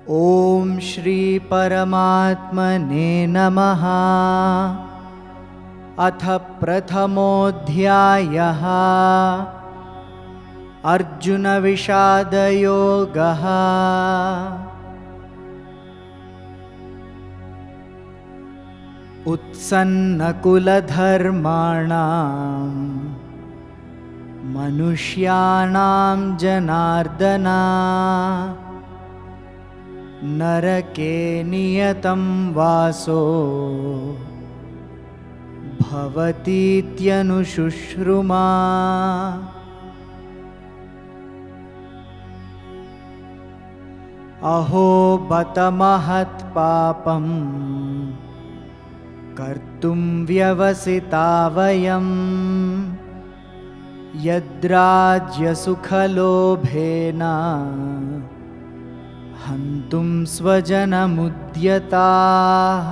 ॐ श्री परमात्मने नमः। अथ प्रथमोऽध्यायः। अर्जुनविषादयोगः। उत्सन्नकुलधर्माणां मनुष्याणां जनार्दन नरके नियतं वासो भवतीत्यनुशुश्रुमा। अहो बत महत्पापं कर्तुं व्यवसिता वयं यद्राज्यसुखलोभेन हन्तुं स्वजनमुद्यताः।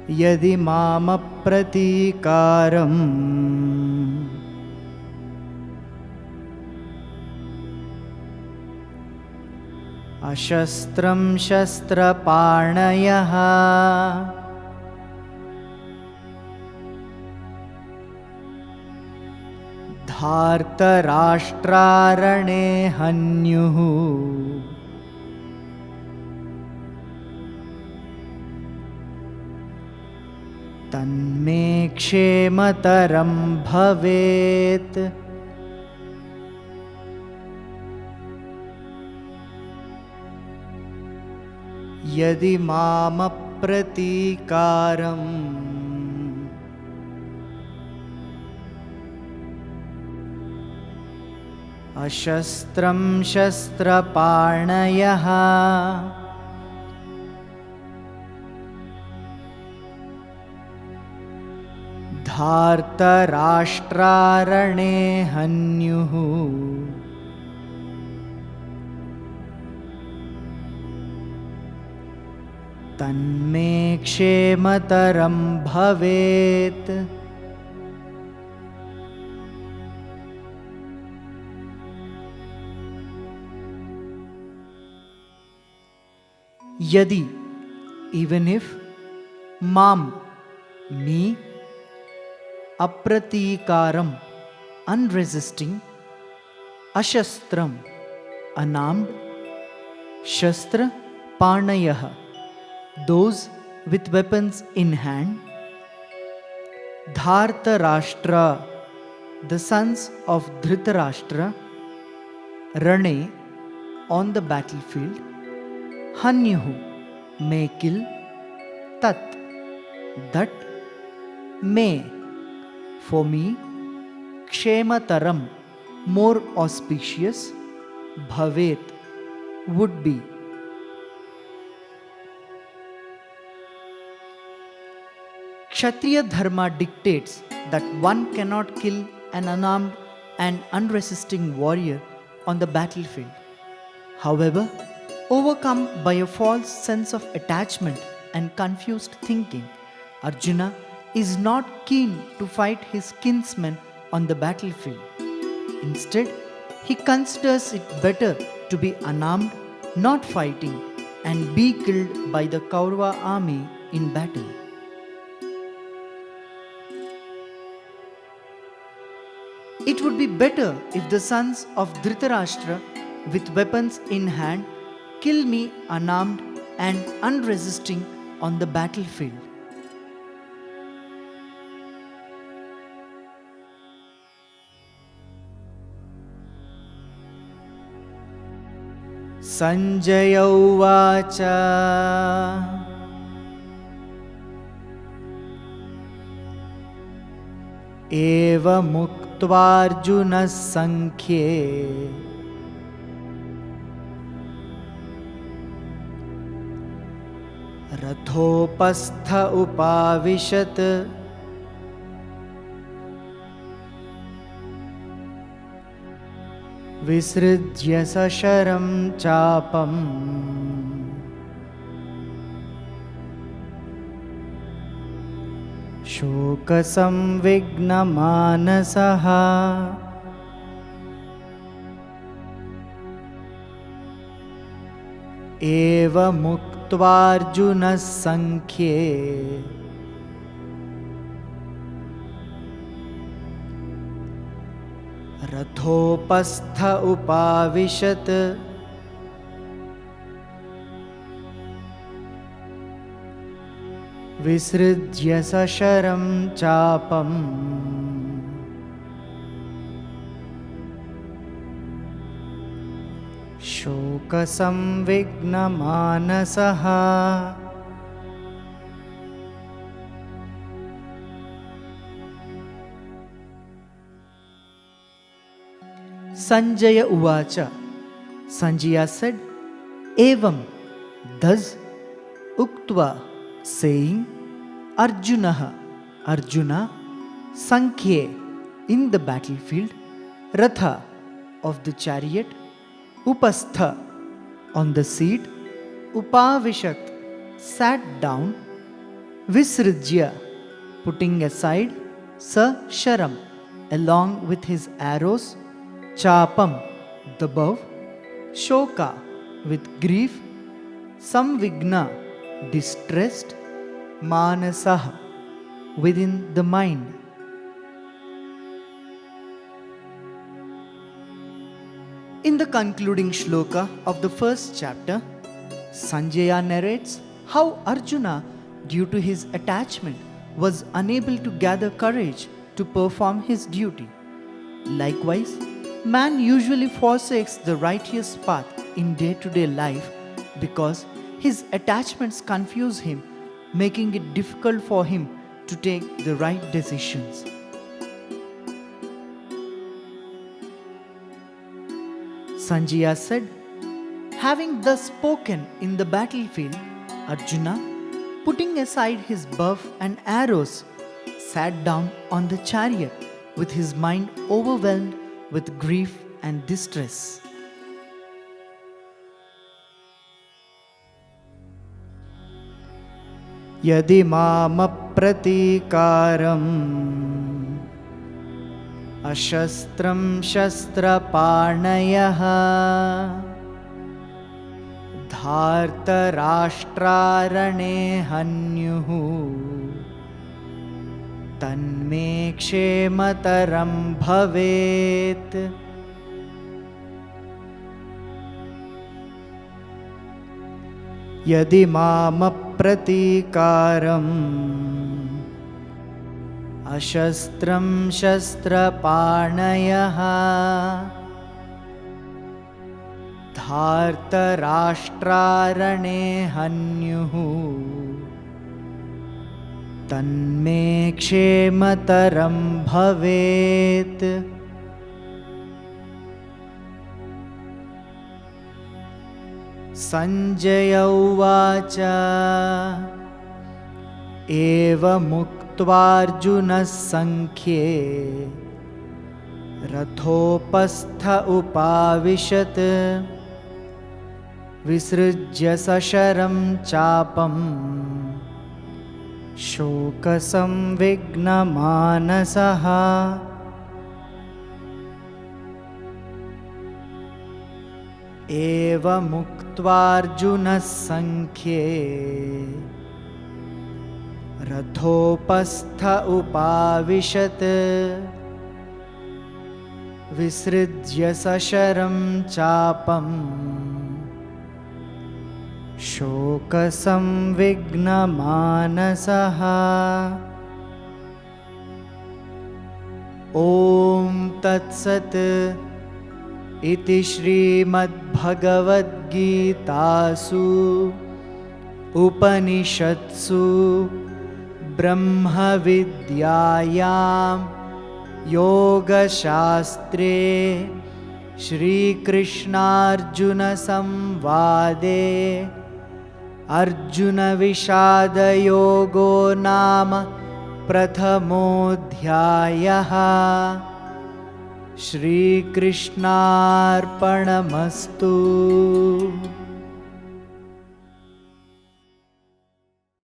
यदि मामप्रतीकारम् अशस्त्रं शस्त्रपाणयः धार्तराष्ट्रारणे हन्युः तन्मे क्षेमतरं भवेत्। यदि मामप्रतीकारम् अशस्त्रं शस्त्रपाणयः धार्तराष्ट्रारणे हन्युः तन्मे क्षेमतरं भवेत्। यदि, even if, माम, me, अप्रतीकारम, unresisting, अशस्त्रम, unarmed, शस्त्र, पाणयः, those with weapons in hand, Dhartarashtra, the sons of Dhritarashtra, Rane, on the battlefield, Hanyuhu, may kill, Tat, that, may, for me, Kshemataram, more auspicious, Bhavet, would be. Kshatriya Dharma dictates that one cannot kill an unarmed and unresisting warrior on the battlefield. However, overcome by a false sense of attachment and confused thinking, Arjuna is not keen to fight his kinsmen on the battlefield. Instead, he considers it better to be unarmed, not fighting, and be killed by the Kaurava army in battle. It would be better if the sons of Dhritarashtra with weapons in hand kill me unarmed and unresisting on the battlefield. Sanjay Uvacha. एवमुक्त्वार्जुनः संख्ये रथोपस्थ उपाविशत् विसृज्य सशरं चापम् शोकसंविघ्नमानसः एवमुक्त्वार्जुनः संख्ये रथोपस्थ उपाविशत् विसृज्य सशरं चापम् शोकसंविघ्नमानसः। Sanjaya Uvacha. Sanjaya said, Evam, thus, Uktva, saying, Arjunaha, Arjuna, Sankhye, in the battlefield, Ratha, of the chariot, Upastha, on the seat, Upavishat, sat down, Visrijya, putting aside, Sa Sharam, along with his arrows, Chapam, the bow, Shoka, with grief, Samvigna, distressed, Manasah, within the mind. In the concluding shloka of the first chapter, Sanjaya narrates how Arjuna, due to his attachment, was unable to gather courage to perform his duty. Likewise, man usually forsakes the righteous path in day-to-day life because his attachments confuse him, making it difficult for him to take the right decisions. Sanjaya said, having thus spoken in the battlefield, Arjuna, putting aside his bow and arrows, sat down on the chariot with his mind overwhelmed with grief and distress. Yadi mamapratīkāram ashastram shastrapanayah dhartarashtrārane hanyuhu तन्मे क्षेमतरं भवेत्। यदि मामप्रतीकारम् अशस्त्रं शस्त्रपाणयः धार्तराष्ट्रारणे हन्युः तन्मे क्षेमतरं भवेत्। संजय उवाच एवमुक्त्वार्जुनः संख्ये रथोपस्थ उपाविशत् विसृज्य सशरं चापम् शोकसंविघ्नमानसः। एवमुक्त्वार्जुनः संख्ये रथोपस्थ उपाविशत् विसृज्य सशरं चापम् शोकसंविघ्नमानसः। ॐ तत्सत् इति श्रीमद्भगवद्गीतासु उपनिषत्सु ब्रह्मविद्यायां योगशास्त्रे श्रीकृष्णार्जुनसंवादे अर्जुनविषादयोगो नाम प्रथमोऽध्यायः। श्रीकृष्णार्पणमस्तु।